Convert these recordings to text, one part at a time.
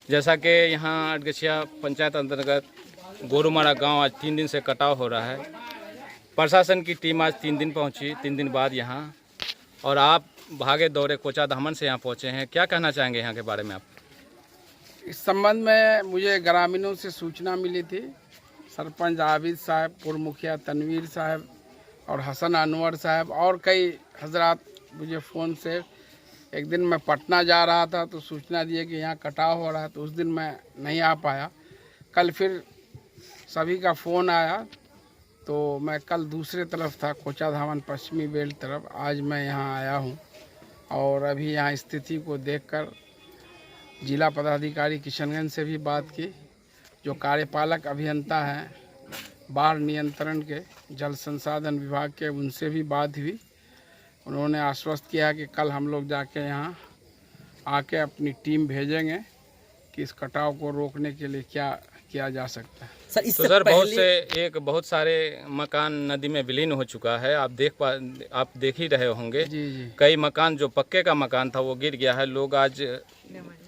जैसा कि यहाँ अटगछिया पंचायत अंतर्गत गोरुमारा गांव आज 3 दिन से कटाव हो रहा है। प्रशासन की टीम आज 3 दिन पहुंची, 3 दिन बाद यहाँ, और आप भागे दौड़े कोचाधामन से यहाँ पहुंचे हैं। क्या कहना चाहेंगे यहाँ के बारे में आप? इस संबंध में मुझे ग्रामीणों से सूचना मिली थी। सरपंच आबिद साहब, पूर्व मुखिया तनवीर साहब और हसन अनवर साहब और कई हजरात मुझे फ़ोन से, एक दिन मैं पटना जा रहा था तो सूचना दिए कि यहाँ कटाव हो रहा है, तो उस दिन मैं नहीं आ पाया। कल फिर सभी का फ़ोन आया तो मैं कल दूसरे तरफ था, कोचाधामन पश्चिमी बेल्ट तरफ। आज मैं यहाँ आया हूँ और अभी यहाँ स्थिति को देखकर जिला पदाधिकारी किशनगंज से भी बात की, जो कार्यपालक अभियंता हैं बाढ़ नियंत्रण के, जल संसाधन विभाग के, उनसे भी बात हुई। उन्होंने आश्वस्त किया कि कल हम लोग जाके यहाँ आके अपनी टीम भेजेंगे कि इस कटाव को रोकने के लिए क्या किया जा सकता है। सर, तो सर बहुत सारे मकान नदी में विलीन हो चुका है। आप देख ही रहे होंगे। जी। कई मकान जो पक्के का मकान था वो गिर गया है। लोग आज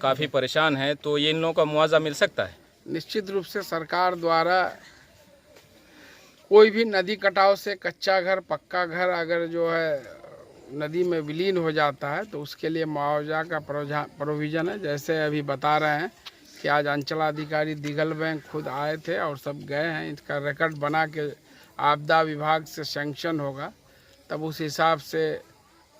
काफ़ी परेशान हैं, तो ये इन लोगों का मुआवजा मिल सकता है? निश्चित रूप से सरकार द्वारा कोई भी नदी कटाव से कच्चा घर, पक्का घर अगर जो है नदी में विलीन हो जाता है तो उसके लिए मुआवजा का प्रोविज़न है। जैसे अभी बता रहे हैं कि आज अंचलाधिकारी दिघल बैंक खुद आए थे और सब गए हैं। इसका रिकॉर्ड बना के आपदा विभाग से सैंक्शन होगा, तब उस हिसाब से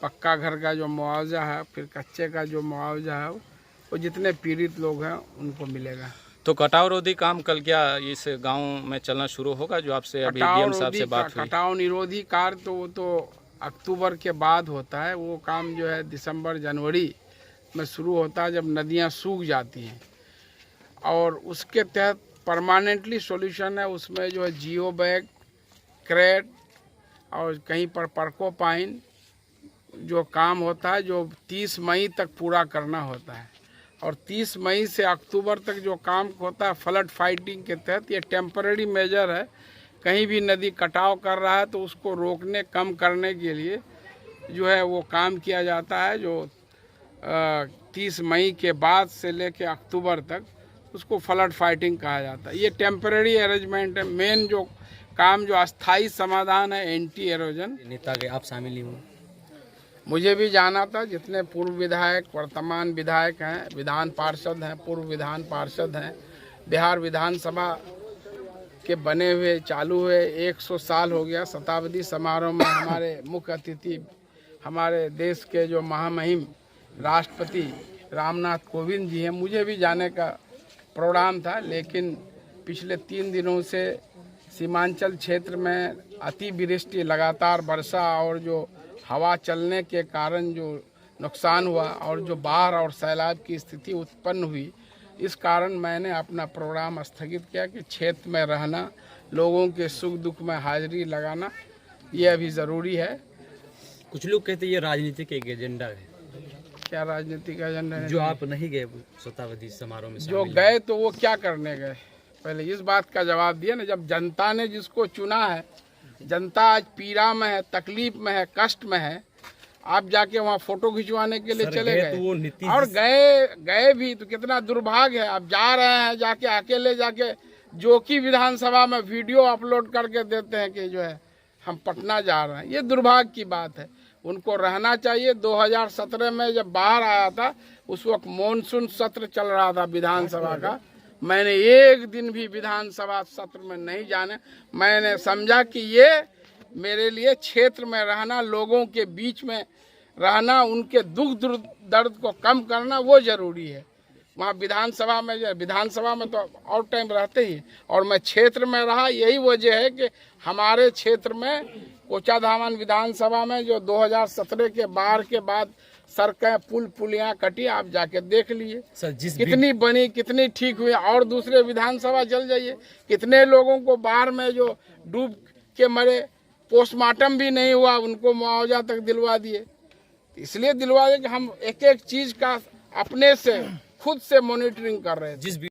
पक्का घर का जो मुआवजा है, फिर कच्चे का जो मुआवजा है, वो जितने पीड़ित लोग हैं उनको मिलेगा। तो कटाव रोधी काम कल क्या इस गांव में चलना शुरू होगा, जो आपसे अभी डीएम साहब से बात हुई? कटाव निरोधी कार्य तो वो तो अक्टूबर के बाद होता है। वो काम जो है दिसंबर जनवरी में शुरू होता है, जब नदियां सूख जाती हैं, और उसके तहत परमानेंटली सॉल्यूशन है। उसमें जो है जियो बैग, क्रेट और कहीं पर परकोपाइन जो काम होता है, जो 30 मई तक पूरा करना होता है। और 30 मई से अक्टूबर तक जो काम होता है फ्लड फाइटिंग के तहत, ये टेम्पररी मेजर है। कहीं भी नदी कटाव कर रहा है तो उसको रोकने, कम करने के लिए जो है वो काम किया जाता है। जो 30 मई के बाद से लेकर अक्टूबर तक उसको फ्लड फाइटिंग कहा जाता है। ये टेम्पररी अरेंजमेंट है। मेन जो काम, जो अस्थाई समाधान है, एंटी एरोजन। नेता के आप शामिल ही हुए? मुझे भी जाना था। जितने पूर्व विधायक, वर्तमान विधायक हैं, विधान पार्षद हैं, पूर्व विधान पार्षद हैं, बिहार विधानसभा के बने हुए, चालू हुए 100 साल हो गया। शताब्दी समारोह में हमारे मुख्य अतिथि हमारे देश के जो महामहिम राष्ट्रपति रामनाथ कोविंद जी हैं। मुझे भी जाने का प्रोग्राम था, लेकिन पिछले 3 दिनों से सीमांचल क्षेत्र में अतिवृष्टि, लगातार वर्षा और जो हवा चलने के कारण जो नुकसान हुआ और जो बाढ़ और सैलाब की स्थिति उत्पन्न हुई, इस कारण मैंने अपना प्रोग्राम स्थगित किया कि क्षेत्र में रहना, लोगों के सुख दुख में हाजिरी लगाना, ये अभी ज़रूरी है। कुछ लोग कहते हैं ये राजनीतिक एक एजेंडा है। क्या राजनीतिक एजेंडा है? जो आप नहीं गए शताब्दी समारोह में? जो गए तो वो क्या करने गए? पहले इस बात का जवाब दिया ना। जब जनता ने जिसको चुना है, जनता आज पीड़ा में है, तकलीफ में है, कष्ट में है, आप जाके वहाँ फोटो खिंचवाने के लिए चले गए। तो और गए भी तो कितना दुर्भाग्य है। आप जा रहे हैं, जाके अकेले जाके जो कि विधानसभा में वीडियो अपलोड करके देते हैं कि जो है हम पटना जा रहे हैं। ये दुर्भाग्य की बात है। उनको रहना चाहिए। 2017 में जब बाढ़ आया था, उस वक्त मॉनसून सत्र चल रहा था विधानसभा का। मैंने एक दिन भी विधानसभा सत्र में नहीं जाने। मैंने समझा कि ये मेरे लिए क्षेत्र में रहना, लोगों के बीच में रहना, उनके दुख दर्द को कम करना, वो ज़रूरी है। वहाँ विधानसभा में तो और टाइम रहते ही, और मैं क्षेत्र में रहा। यही वजह है कि हमारे क्षेत्र में कोचाधामन विधानसभा में जो 2017 के बाढ़ के बाद सड़कें, पुल पुलियाँ कटी, आप जाके देख लिए कितनी बनी, कितनी ठीक हुई। और दूसरे विधानसभा चल जाइए, कितने लोगों को बाढ़ में जो डूब के मरे, पोस्टमार्टम भी नहीं हुआ, उनको मुआवजा तक दिलवा दिए। इसलिए दिलवा दिए कि हम एक एक चीज़ का अपने से खुद से मॉनिटरिंग कर रहे थे।